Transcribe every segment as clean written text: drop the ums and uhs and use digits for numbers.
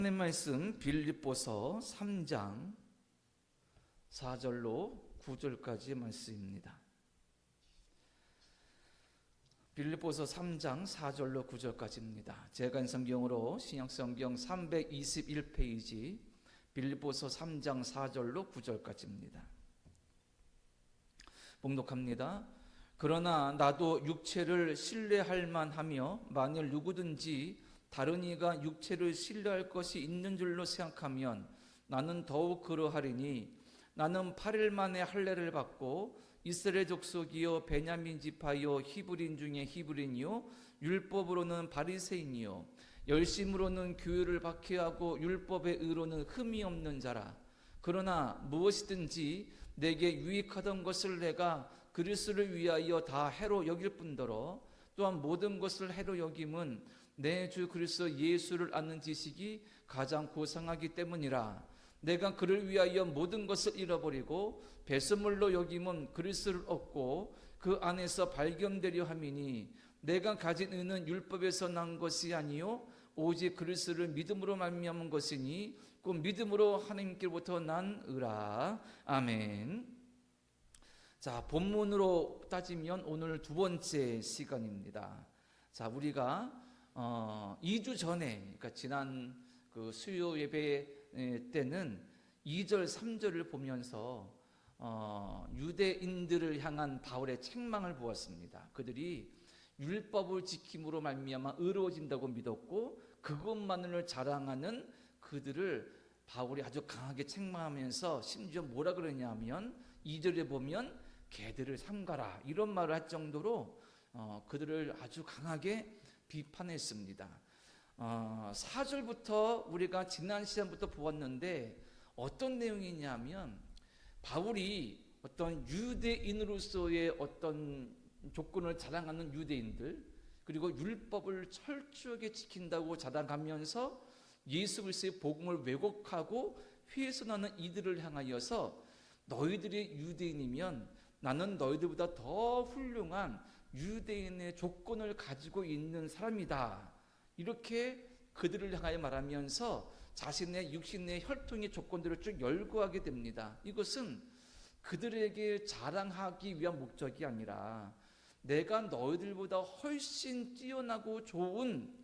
하나님 말씀 빌립보서 3장 4절로 9절까지 말씀입니다. 빌립보서 3장 4절로 9절까지입니다. 제가 성경으로 신약성경 321페이지 빌립보서 3장 4절로 9절까지입니다. 봉독합니다. 그러나 나도 육체를 신뢰할 만하며 만일 누구든지 다른 이가 육체를 신뢰할 것이 있는 줄로 생각하면 나는 더욱 그러하리니 나는 8일 만에 할례를 받고 이스라엘 족속이요 베냐민 지파요 히브리인 중에 히브리인이요 율법으로는 바리새인이요 열심으로는 교율을 박해하고 율법의 의로는 흠이 없는 자라. 그러나 무엇이든지 내게 유익하던 것을 내가 그리스도를 위하여 다 해로 여길 뿐더러 또한 모든 것을 해로 여김은 내 주 그리스도 예수를 아는 지식이 가장 고상하기 때문이라. 내가 그를 위하여 모든 것을 잃어버리고 배설물로 여김은 그리스도를 얻고 그 안에서 발견되려 함이니 내가 가진 의는 율법에서 난 것이 아니요 오직 그리스도를 믿음으로 말미암은 것이니 그 믿음으로 하나님께로부터 난 의라. 아멘. 자, 본문으로 따지면 오늘 두 번째 시간입니다. 자, 우리가 2주 전에, 그러니까 지난 그 수요 예배 때는 2절, 3절을 보면서 유대인들을 향한 바울의 책망을 보았습니다. 그들이 율법을 지킴으로 말미암아 의로워진다고 믿었고 그것만을 자랑하는 그들을 바울이 아주 강하게 책망하면서 심지어 뭐라 그러냐면 2절에 보면 개들을 삼가라 이런 말을 할 정도로 그들을 아주 강하게 비판했습니다. 4절부터 우리가 지난 시간부터 보았는데 어떤 내용이냐면 바울이 어떤 유대인으로서의 어떤 조건을 자랑하는 유대인들 그리고 율법을 철저하게 지킨다고 자랑하면서 예수 그리스도의 복음을 왜곡하고 훼손하는 이들을 향하여서 너희들이 유대인이면 나는 너희들보다 더 훌륭한 유대인의 조건을 가지고 있는 사람이다. 이렇게 그들을 향하여 말하면서 자신의 육신의 혈통의 조건들을 쭉 열거하게 됩니다. 이것은 그들에게 자랑하기 위한 목적이 아니라 내가 너희들보다 훨씬 뛰어나고 좋은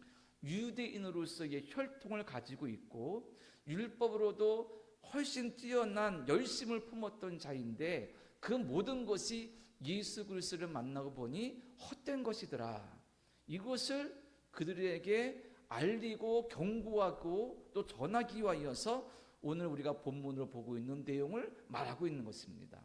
유대인으로서의 혈통을 가지고 있고 율법으로도 훨씬 뛰어난 열심을 품었던 자인데 그 모든 것이 예수 그리스도를 만나고 보니 헛된 것이더라. 이것을 그들에게 알리고 경고하고 또 전하기 위하여서 오늘 우리가 본문으로 보고 있는 내용을 말하고 있는 것입니다.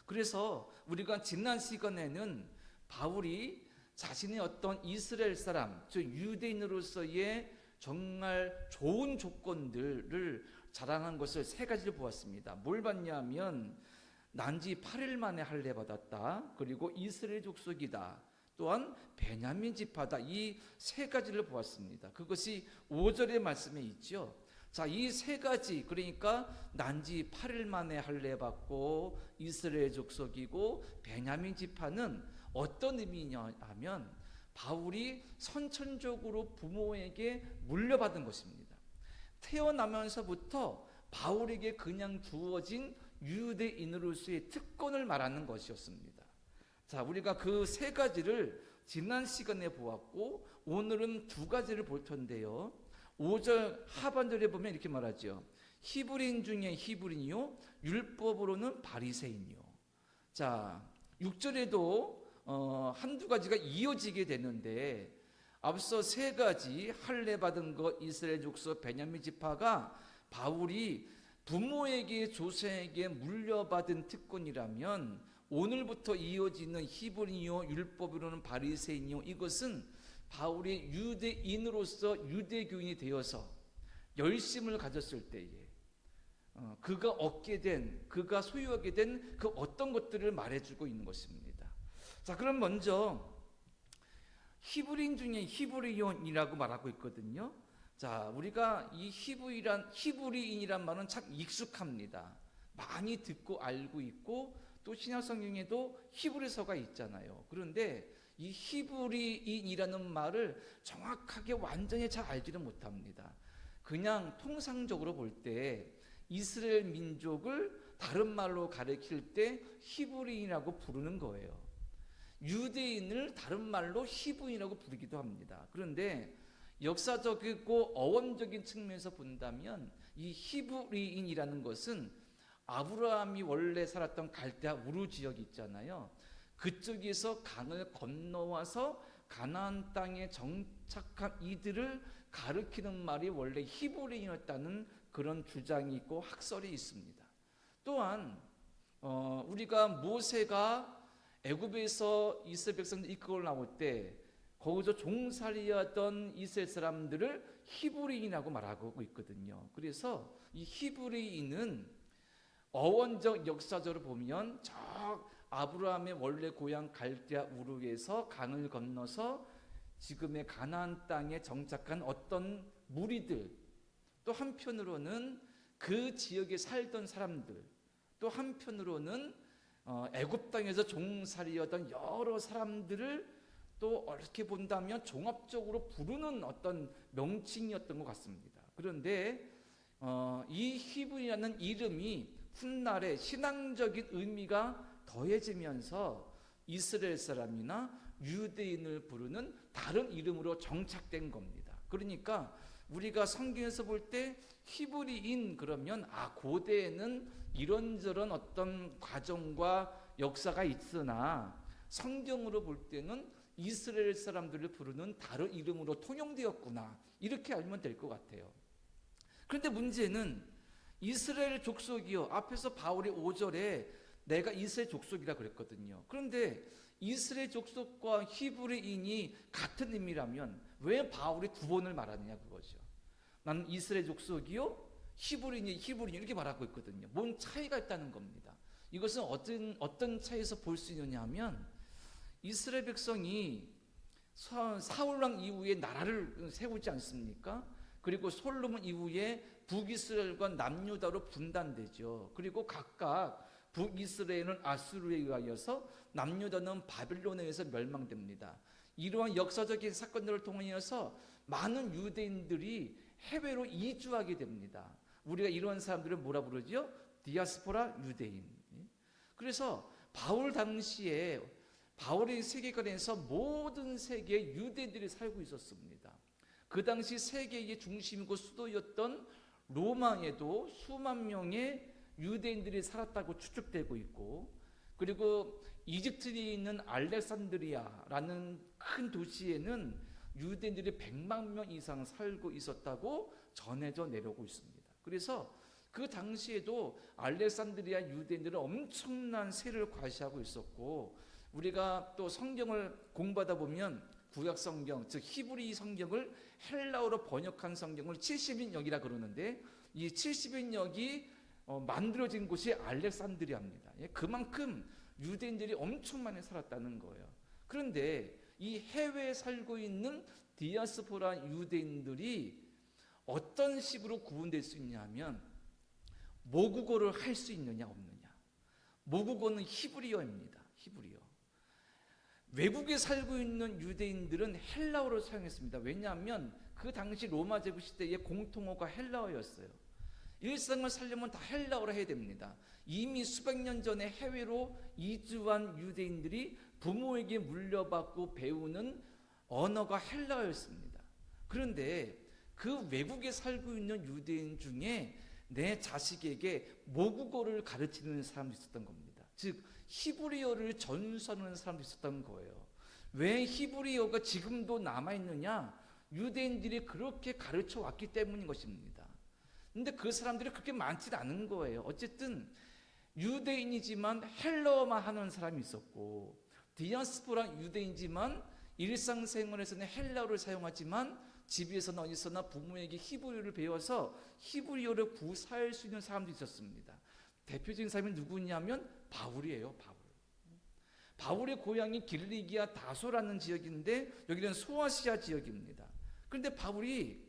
그래서 우리가 지난 시간에는 바울이 자신의 어떤 이스라엘 사람, 즉 유대인으로서의 정말 좋은 조건들을 자랑한 것을 세 가지를 보았습니다. 뭘 봤냐면 난지 8일 만에 할례 받았다. 그리고 이스라엘 족속이다. 또한 베냐민 지파다. 이 세 가지를 보았습니다. 그것이 5절의 말씀에 있죠. 자, 이 세 가지, 그러니까 난지 8일 만에 할례 받고 이스라엘 족속이고 베냐민 지파는 어떤 의미냐 하면 바울이 선천적으로 부모에게 물려받은 것입니다. 태어나면서부터 바울에게 그냥 주어진 유대인으로서의 특권을 말하는 것이었습니다. 자, 우리가 그 세 가지를 지난 시간에 보았고 오늘은 두 가지를 볼 텐데요. 5절 하반절에 보면 이렇게 말하죠. 히브리인 중에 히브리인이요 율법으로는 바리새인이요. 자, 6절에도 한두 가지가 이어지게 되는데 앞서 세 가지 할례 받은 것 이스라엘 족속 베냐민 지파가 바울이 부모에게 조상에게 물려받은 특권이라면 오늘부터 이어지는 히브리요 율법으로는 바리새인이요 이것은 바울이 유대인으로서 유대교인이 되어서 열심을 가졌을 때에 그가 얻게 된 그가 소유하게 된 그 어떤 것들을 말해주고 있는 것입니다. 자, 그럼 먼저 히브리인 중에 히브리인이라고 말하고 있거든요. 자, 우리가 이 히브리인이란 말은 참 익숙합니다. 많이 듣고 알고 있고 또 신약 성경에도 히브리서가 있잖아요. 그런데 이 히브리인이라는 말을 정확하게 완전히 잘 알지는 못합니다. 그냥 통상적으로 볼 때 이스라엘 민족을 다른 말로 가리킬 때 히브리인이라고 부르는 거예요. 유대인을 다른 말로 히브리인이라고 부르기도 합니다. 그런데 역사적이고 어원적인 측면에서 본다면 이 히브리인이라는 것은 아브라함이 원래 살았던 갈대아 우르 지역이 있잖아요. 그쪽에서 강을 건너와서 가나안 땅에 정착한 이들을 가리키는 말이 원래 히브리인이었다는 그런 주장이 있고 학설이 있습니다. 또한 우리가 모세가 애굽에서 이스라엘 백성들 이끌어 나올 때 거기서 종살이하던 이스라엘 사람들을 히브리인이라고 말하고 있거든요. 그래서 이 히브리인은 어원적 역사적으로 보면 저 아브라함의 원래 고향 갈대아 우르에서 강을 건너서 지금의 가나안 땅에 정착한 어떤 무리들, 또 한편으로는 그 지역에 살던 사람들, 또 한편으로는 애굽 땅에서 종살이하던 여러 사람들을 또 어떻게 본다면 종합적으로 부르는 어떤 명칭이었던 것 같습니다. 그런데 이 히브리라는 이름이 훗날에 신앙적인 의미가 더해지면서 이스라엘 사람이나 유대인을 부르는 다른 이름으로 정착된 겁니다. 그러니까 우리가 성경에서 볼 때 히브리인 그러면 고대에는 이런저런 어떤 과정과 역사가 있으나 성경으로 볼 때는 이스라엘 사람들을 부르는 다른 이름으로 통용되었구나, 이렇게 알면 될 것 같아요. 그런데 문제는 이스라엘 족속이요, 앞에서 바울이 5절에 내가 이스라엘 족속이라 그랬거든요. 그런데 이스라엘 족속과 히브리인이 같은 의미라면 왜 바울이 두 번을 말하느냐 그거죠. 나는 이스라엘 족속이요 히브리인 이렇게 말하고 있거든요. 뭔 차이가 있다는 겁니다. 이것은 어떤 차이에서 볼 수 있느냐 하면 이스라엘 백성이 사울왕 이후에 나라를 세우지 않습니까? 그리고 솔로몬 이후에 북이스라엘과 남유다로 분단되죠. 그리고 각각 북이스라엘은 아수르에 의하여서 남유다는 바빌론에 의해서 멸망됩니다. 이러한 역사적인 사건들을 통해서 많은 유대인들이 해외로 이주하게 됩니다. 우리가 이런 사람들을 뭐라 부르죠? 디아스포라 유대인. 그래서 바울 당시에 바울의 세계관에서 모든 세계의 유대인들이 살고 있었습니다. 그 당시 세계의 중심이고 수도였던 로마에도 수만 명의 유대인들이 살았다고 추측되고 있고, 그리고 이집트에 있는 알렉산드리아라는 큰 도시에는 유대인들이 100만 명 이상 살고 있었다고 전해져 내려오고 있습니다. 그래서 그 당시에도 알렉산드리아 유대인들은 엄청난 세를 과시하고 있었고, 우리가 또 성경을 공부하다 보면 구약 성경, 즉 히브리 성경을 헬라어로 번역한 성경을 70인역이라 그러는데, 이 70인역이 만들어진 곳이 알렉산드리아입니다. 그만큼 유대인들이 엄청 많이 살았다는 거예요. 그런데 이 해외에 살고 있는 디아스포라 유대인들이 어떤 식으로 구분될 수 있냐면 모국어를 할 수 있느냐 없느냐. 모국어는 히브리어입니다. 히브리어. 외국에 살고 있는 유대인들은 헬라어를 사용했습니다. 왜냐하면 그 당시 로마 제국 시대의 공통어가 헬라어였어요. 일상을 살려면 다 헬라어로 해야 됩니다. 이미 수백 년 전에 해외로 이주한 유대인들이 부모에게 물려받고 배우는 언어가 헬라어였습니다. 그런데 그 외국에 살고 있는 유대인 중에 내 자식에게 모국어를 가르치는 사람도 있었던 겁니다. 즉 히브리어를 전수하는 사람도 있었던 거예요. 왜 히브리어가 지금도 남아있느냐? 유대인들이 그렇게 가르쳐 왔기 때문인 것입니다. 근데 그 사람들이 그렇게 많지 않은 거예요. 어쨌든 유대인이지만 헬라어만 하는 사람이 있었고, 디아스포라 유대인이지만 일상생활에서는 헬라어를 사용하지만 집에서나 어디서나 부모에게 히브리어를 배워서 히브리어를 구사할 수 있는 사람도 있었습니다. 대표적인 사람이 누구냐면 바울이에요. 바울의 고향이 길리기아 다소라는 지역인데 여기는 소아시아 지역입니다. 그런데 바울이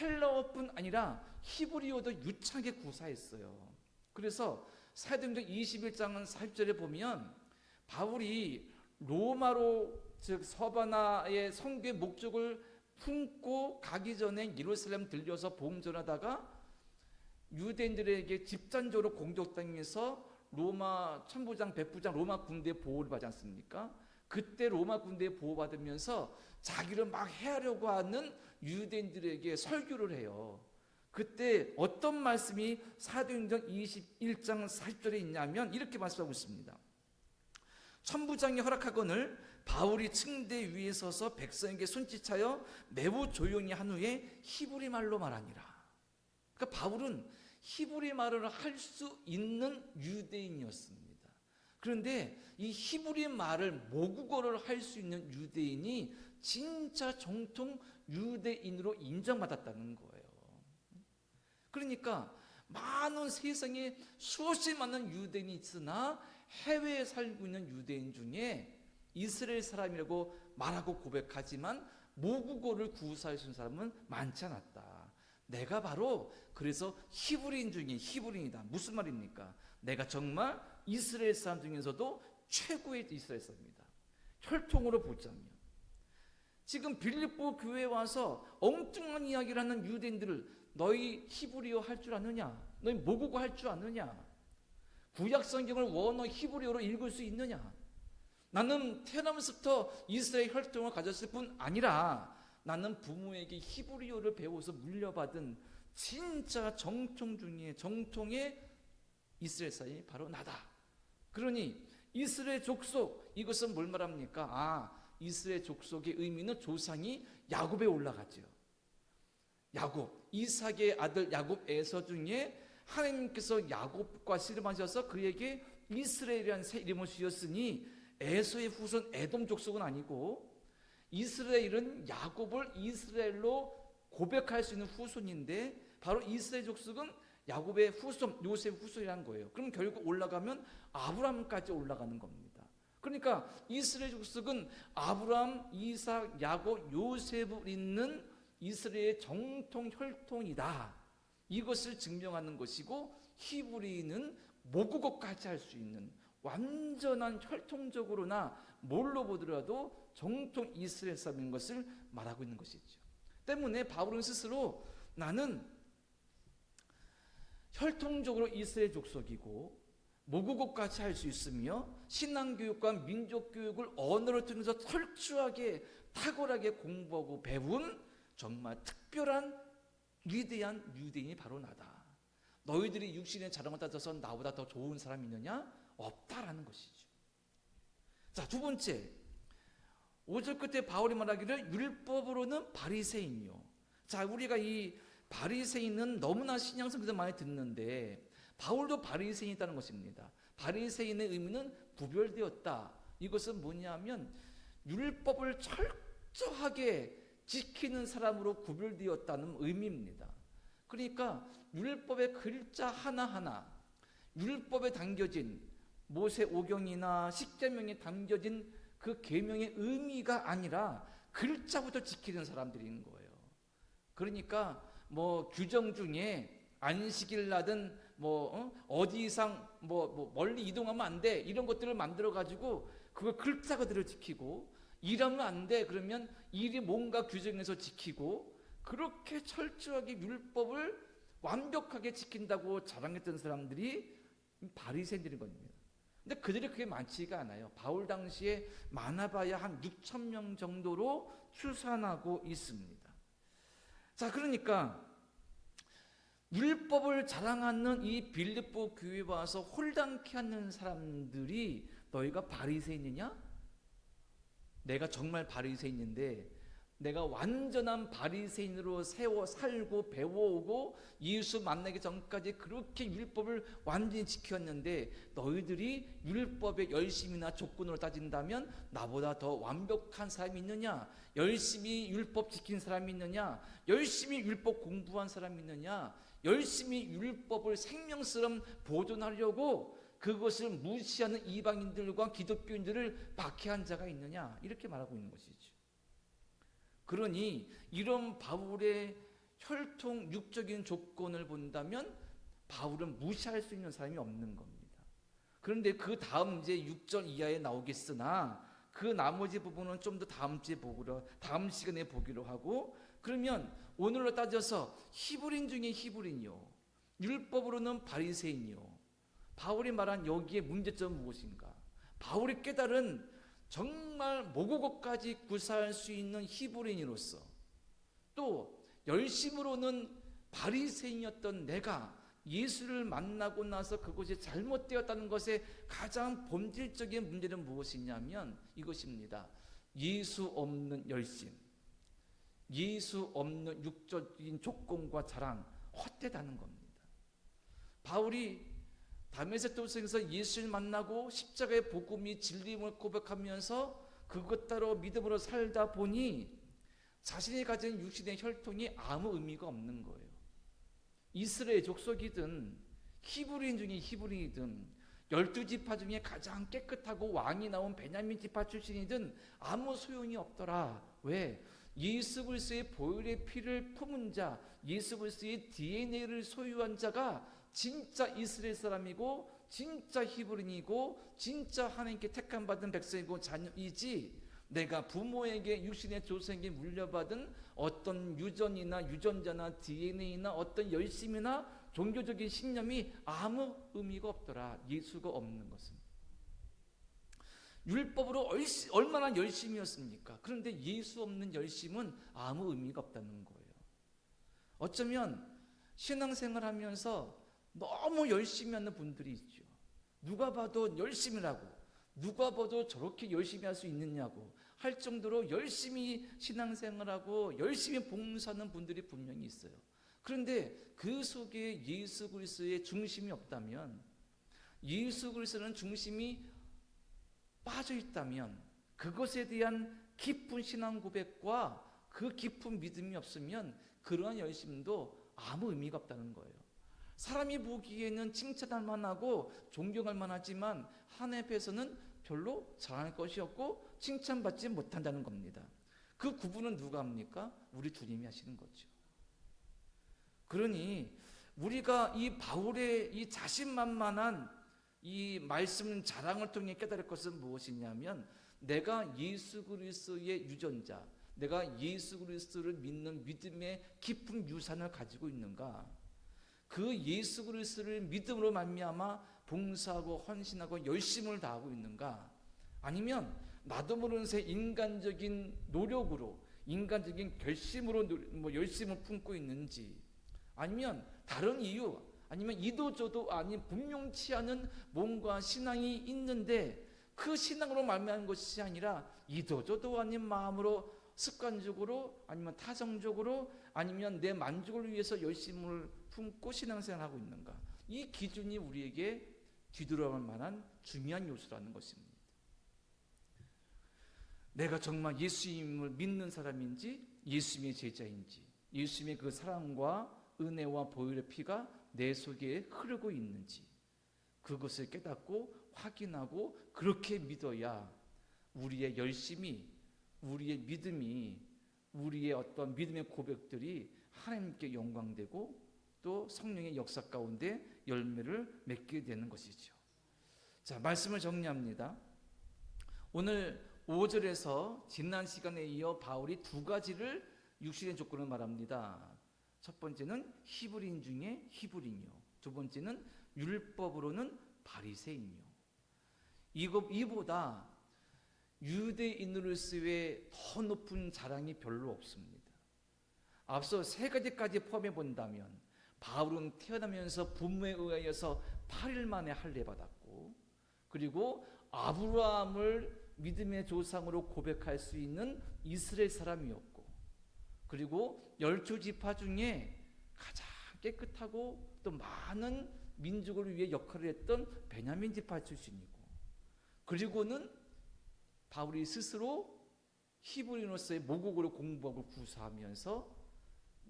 헬라어뿐 아니라 히브리어도 유창하게 구사했어요. 그래서 사도행전 21장 40절에 보면 바울이 로마로, 즉 서바나의 선교의 목적을 품고 가기 전에 예루살렘 들려서 복음 전하다가 유대인들에게 집단적으로 공격당해서 로마 천부장 백부장 로마 군대의 보호를 받지 않습니까? 그때 로마 군대의 보호받으면서 자기를 막 해하려고 하는 유대인들에게 설교를 해요. 그때 어떤 말씀이 사도행전 21장 40절에 있냐면 이렇게 말씀하고 있습니다. 천부장이 허락하거늘 바울이 층대 위에 서서 백성에게 손짓하여 매우 조용히 한 후에 히브리 말로 말하니라. 그러니까 바울은 히브리 말을 할 수 있는 유대인이었습니다. 그런데 이 히브리 말을 모국어를 할 수 있는 유대인이 진짜 정통 유대인으로 인정받았다는 거예요. 그러니까 많은 세상에 수없이 많은 유대인이 있으나 해외에 살고 있는 유대인 중에 이스라엘 사람이라고 말하고 고백하지만 모국어를 구사할 수 있는 사람은 많지 않았다. 내가 바로 그래서 히브리인 중에 히브리인이다. 무슨 말입니까? 내가 정말 이스라엘 사람 중에서도 최고의 이스라엘 사람입니다. 혈통으로 보자면 지금 빌립보 교회에 와서 엉뚱한 이야기를 하는 유대인들을 너희 히브리어 할 줄 아느냐? 너희 모국어 할 줄 아느냐? 구약 성경을 원어 히브리어로 읽을 수 있느냐? 나는 태어나면서부터 이스라엘 혈통을 가졌을 뿐 아니라 나는 부모에게 히브리어를 배워서 물려받은 진짜 정통 중에 정통의 이스라엘 사람이 바로 나다. 그러니 이스라엘 족속, 이것은 뭘 말합니까? 이스라엘 족속의 의미는 조상이 야곱에 올라가죠. 야곱, 이삭의 아들 야곱 에서 중에 하나님께서 야곱과 씨름하셔서 그에게 이스라엘이라는 새 이름을 주셨으니 에서의 후손 에돔 족속은 아니고 이스라엘은 야곱을 이스라엘로 고백할 수 있는 후손인데 바로 이스라엘 족속은 야곱의 후손, 요셉의 후손이라는 거예요. 그럼 결국 올라가면 아브라함까지 올라가는 겁니다. 그러니까 이스라엘 족속은 아브라함, 이삭, 야곱, 요셉을 잇는 이스라엘의 정통 혈통이다. 이것을 증명하는 것이고 히브리인은 모국어까지 할 수 있는 완전한 혈통적으로나 뭘로 보더라도 정통 이스라엘 사람인 것을 말하고 있는 것이죠. 때문에 바울은 스스로 나는 혈통적으로 이스라엘 족속이고 모국어까지 할 수 있으며 신앙교육과 민족교육을 언어를 통해서 철저하게 탁월하게 공부하고 배운 정말 특별한 위대한 유대인이 바로 나다. 너희들이 육신의 자랑을 따져서 나보다 더 좋은 사람이 있느냐? 없다라는 것이죠. 자, 두 번째 5절 끝에 바울이 말하기를 율법으로는 바리새인이요. 자, 우리가 이 바리새인은 너무나 신약 성경에서 많이 듣는데 바울도 바리새인이라는 것입니다. 바리새인의 의미는 구별되었다. 이것은 뭐냐면 율법을 철저하게 지키는 사람으로 구별되었다는 의미입니다. 그러니까 율법의 글자 하나하나, 율법에 담겨진 모세 오경이나 십계명에 담겨진 그 계명의 의미가 아니라 글자부터 지키는 사람들인 거예요. 그러니까 뭐 규정 중에 안식일 나든 어디 이상 멀리 이동하면 안 돼 이런 것들을 만들어 가지고 그걸 글자 그대로 지키고 일하면 안 돼 그러면 일이 뭔가 규정해서 지키고 그렇게 철저하게 율법을 완벽하게 지킨다고 자랑했던 사람들이 바리새인들인 겁니다. 근데 그들이 그게 많지가 않아요. 바울 당시에 많아봐야 한 6천 명 정도로 추산하고 있습니다. 자, 그러니까 율법을 자랑하는 이 빌립보 교회에 와서 홀당케 하는 사람들이 너희가 바리새인이냐? 내가 정말 바리새인인데 내가 완전한 바리새인으로 살고 배워오고 예수 만나기 전까지 그렇게 율법을 완전히 지켰는데 너희들이 율법의 열심이나 조건으로 따진다면 나보다 더 완벽한 사람이 있느냐? 열심히 율법 지킨 사람이 있느냐? 열심히 율법 공부한 사람이 있느냐? 열심히 율법을 생명처럼 보존하려고 그것을 무시하는 이방인들과 기독교인들을 박해한 자가 있느냐? 이렇게 말하고 있는 것이죠. 그러니 이런 바울의 혈통 육적인 조건을 본다면 바울은 무시할 수 있는 사람이 없는 겁니다. 그런데 그 다음 이제 6절 이하에 나오겠으나 그 나머지 부분은 좀 더 다음 주에 보기로, 다음 시간에 보기로 하고, 그러면 오늘로 따져서 히브리인 중에 히브리인이요, 율법으로는 바리새인이요. 바울이 말한 여기에 문제점은 무엇인가? 바울이 깨달은 정말 모국어까지 구사할 수 있는 히브리인으로서, 또 열심으로는 바리새인이었던 내가 예수를 만나고 나서 그것이 잘못되었다는 것의 가장 본질적인 문제는 무엇이냐면 이것입니다. 예수 없는 열심, 예수 없는 육적인 조건과 자랑, 헛되다는 겁니다. 바울이 다메섹 도성에서 예수를 만나고 십자가의 복음이 진리임을 고백하면서 그것 따라 믿음으로 살다 보니 자신이 가진 육신의 혈통이 아무 의미가 없는 거예요. 이스라엘 족속이든 히브리인 중에 히브리이든 12지파 중에 가장 깨끗하고 왕이 나온 베냐민 지파 출신이든 아무 소용이 없더라. 왜? 예수 그리스도의 보혈의 피를 품은 자, 예수 그리스도의 DNA를 소유한 자가 진짜 이스라엘 사람이고 진짜 히브리인이고 진짜 하나님께 택함 받은 백성이고 자녀이지, 내가 부모에게 육신의 조상에게 물려받은 어떤 유전이나 유전자나 DNA나 어떤 열심이나 종교적인 신념이 아무 의미가 없더라. 예수가 없는 것은. 율법으로 얼마나 열심이었습니까? 그런데 예수 없는 열심은 아무 의미가 없다는 거예요. 어쩌면 신앙생활 하면서 너무 열심히 하는 분들이 있죠. 누가 봐도 열심히라고, 누가 봐도 저렇게 열심히 할 수 있느냐고 할 정도로 열심히 신앙생활하고 열심히 봉사하는 분들이 분명히 있어요. 그런데 그 속에 예수 그리스도의 중심이 없다면, 예수 그리스도는 중심이 빠져 있다면, 그것에 대한 깊은 신앙 고백과 그 깊은 믿음이 없으면 그러한 열심도 아무 의미가 없다는 거예요. 사람이 보기에는 칭찬할 만하고 존경할 만하지만 하나님 앞에서는 별로 잘할 것이 없고 칭찬받지 못한다는 겁니다. 그 구분은 누가 합니까? 우리 주님이 하시는 거죠. 그러니 우리가 이 바울의 이 자신만만한 이 말씀 자랑을 통해 깨달을 것은 무엇이냐면, 내가 예수 그리스도의 유전자, 내가 예수 그리스도를 믿는 믿음의 깊은 유산을 가지고 있는가? 그 예수 그리스도를 믿음으로 말미암아 봉사하고 헌신하고 열심을 다하고 있는가? 아니면 나도 모르는 새 인간적인 노력으로, 인간적인 결심으로 열심을 품고 있는지, 아니면 다른 이유, 아니면 이도저도 아닌 분명치 않은 뭔가 신앙이 있는데 그 신앙으로 말미암은 것이 아니라 이도저도 아닌 마음으로 습관적으로 아니면 타성적으로 아니면 내 만족을 위해서 열심을 품고 신앙생활하고 있는가? 이 기준이 우리에게 뒤돌아볼 만한 중요한 요소라는 것입니다. 내가 정말 예수님을 믿는 사람인지, 예수님의 제자인지, 예수님의 그 사랑과 은혜와 보혈의 피가 내 속에 흐르고 있는지, 그것을 깨닫고 확인하고 그렇게 믿어야 우리의 열심이, 우리의 믿음이, 우리의 어떤 믿음의 고백들이 하나님께 영광되고 또 성령의 역사 가운데 열매를 맺게 되는 것이죠. 자, 말씀을 정리합니다. 오늘 5절에서 지난 시간에 이어 바울이 두 가지를 육신의 조건을 말합니다. 첫 번째는 히브리인 중에 히브리인이요, 두 번째는 율법으로는 바리새인이요. 이보다 유대인으로서의 더 높은 자랑이 별로 없습니다. 앞서 세 가지까지 포함해 본다면, 바울은 태어나면서 부모에 의하여서 8일 만에 할례받았고, 그리고 아브라함을 믿음의 조상으로 고백할 수 있는 이스라엘 사람이었고, 그리고 12지파 중에 가장 깨끗하고 또 많은 민족을 위해 역할을 했던 베냐민 지파 출신이고, 그리고는 바울이 스스로 히브리인으로서의 모국어를 공부하고 구사하면서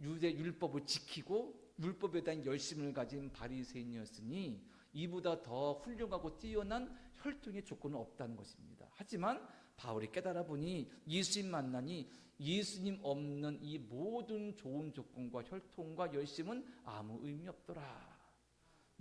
유대 율법을 지키고 율법에 대한 열심을 가진 바리새인이었으니 이보다 더 훌륭하고 뛰어난 혈통의 조건은 없다는 것입니다. 하지만 바울이 깨달아 보니, 예수님 만나니 예수님 없는 이 모든 좋은 조건과 혈통과 열심은 아무 의미 없더라.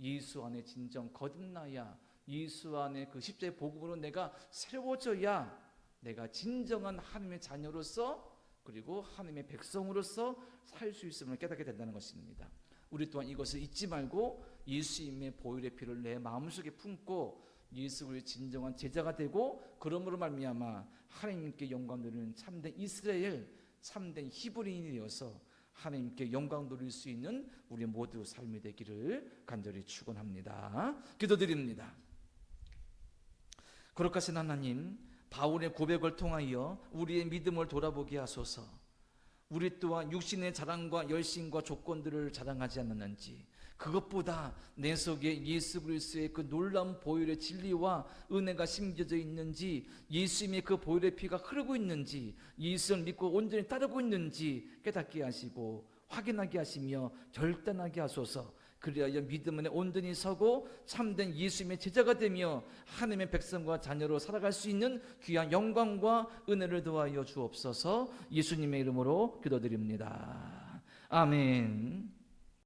예수 안에 진정 거듭나야, 예수 안에 그 십자의 복음으로 내가 새로워져야 내가 진정한 하나님의 자녀로서 그리고 하나님의 백성으로서 살 수 있음을 깨닫게 된다는 것입니다. 우리 또한 이것을 잊지 말고 예수님의 보혈의 피를 내 마음속에 품고 예수 그리스도의 진정한 제자가 되고 그러므로 말미암아 하나님께 영광 돌리는 참된 이스라엘, 참된 히브리인이 되어서 하나님께 영광 돌릴 수 있는 우리 모두 삶이 되기를 간절히 축원합니다. 기도드립니다. 거룩하신 하나님, 바울의 고백을 통하여 우리의 믿음을 돌아보게 하소서. 우리 또한 육신의 자랑과 열심과 조건들을 자랑하지 않았는지, 그것보다 내 속에 예수 그리스도의 그 놀라운 보혈의 진리와 은혜가 심겨져 있는지, 예수님의 그 보혈의 피가 흐르고 있는지, 예수를 믿고 온전히 따르고 있는지 깨닫게 하시고 확인하게 하시며 결단하게 하소서. 그리하여 믿음 안에 온전히 서고 참된 예수님의 제자가 되며 하나님의 백성과 자녀로 살아갈 수 있는 귀한 영광과 은혜를 더하여 주옵소서. 예수님의 이름으로 기도드립니다. 아멘.